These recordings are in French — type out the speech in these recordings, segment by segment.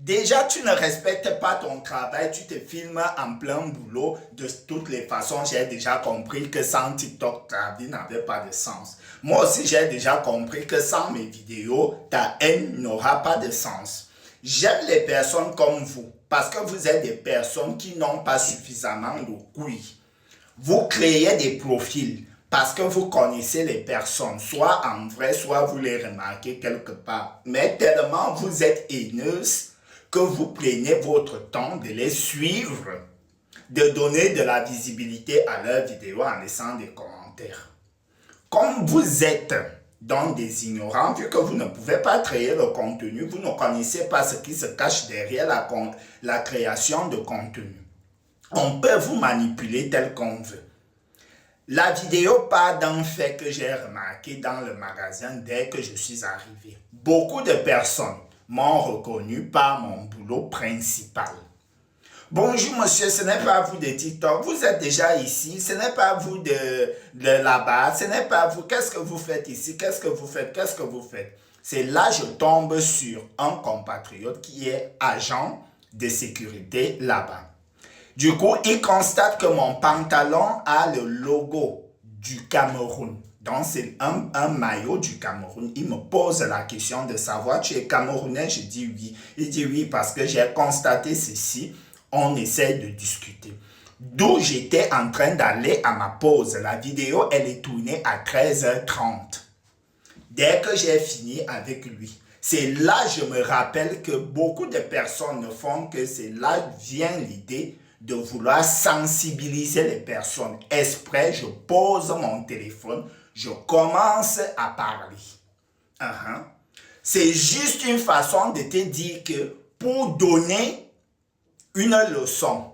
Déjà, tu ne respectes pas ton travail, tu te filmes en plein boulot. De toutes les façons, j'ai déjà compris que sans TikTok, ta vie n'avait pas de sens. Moi aussi, j'ai déjà compris que sans mes vidéos, ta haine n'aura pas de sens. J'aime les personnes comme vous, parce que vous êtes des personnes qui n'ont pas suffisamment de couilles. Vous créez des profils parce que vous connaissez les personnes, soit en vrai, soit vous les remarquez quelque part. Mais tellement vous êtes haineuse que vous prenez votre temps de les suivre, de donner de la visibilité à leurs vidéos en laissant des commentaires. Comme vous êtes donc des ignorants, vu que vous ne pouvez pas créer le contenu, vous ne connaissez pas ce qui se cache derrière la création de contenu. On peut vous manipuler tel qu'on veut. La vidéo part d'un fait que j'ai remarqué dans le magasin dès que je suis arrivé. Beaucoup de personnes m'ont reconnu par mon boulot principal. Bonjour monsieur, ce n'est pas vous de TikTok, vous êtes déjà ici, ce n'est pas vous de là-bas, ce n'est pas vous, qu'est-ce que vous faites ici, qu'est-ce que vous faites, qu'est-ce que vous faites? C'est là que je tombe sur un compatriote qui est agent de sécurité là-bas. Du coup, il constate que mon pantalon a le logo du Cameroun. Donc, c'est un maillot du Cameroun. Il me pose la question de savoir, tu es Camerounais? Je dis oui. Il dit oui parce que j'ai constaté ceci. On essaie de discuter. D'où j'étais en train d'aller à ma pause. La vidéo, elle est tournée à 13h30. Dès que j'ai fini avec lui, c'est là que je me rappelle que beaucoup de personnes ne font que c'est là vient l'idée de vouloir sensibiliser les personnes. Exprès, je pose mon téléphone, je commence à parler. C'est juste une façon de te dire que pour donner une leçon,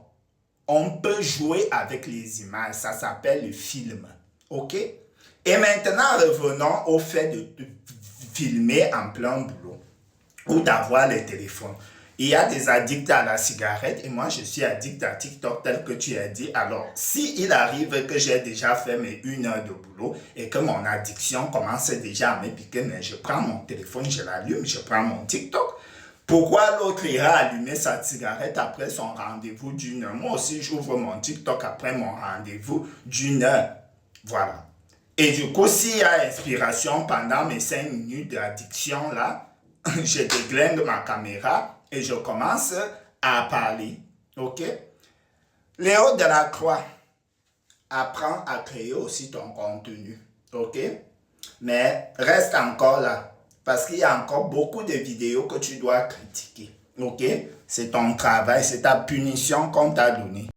on peut jouer avec les images. Ça s'appelle le film. OK? Et maintenant, revenons au fait de filmer en plein boulot ou d'avoir les téléphones. Il y a des addicts à la cigarette et moi je suis addict à TikTok tel que tu as dit. Alors, s'il arrive que j'ai déjà fait mes 1 heure de boulot et que mon addiction commence déjà à me piquer, mais je prends mon téléphone, je l'allume, je prends mon TikTok. Pourquoi l'autre ira allumer sa cigarette après son rendez-vous d'1 heure? Moi aussi, j'ouvre mon TikTok après mon rendez-vous d'1 heure. Voilà. Et du coup, s'il y a inspiration pendant mes 5 minutes d'addiction là, je déglingue ma caméra et je commence à parler. OK? Léo Delacroix, apprends à créer aussi ton contenu. OK? Mais reste encore là. Parce qu'il y a encore beaucoup de vidéos que tu dois critiquer. OK? C'est ton travail, c'est ta punition qu'on t'a donnée.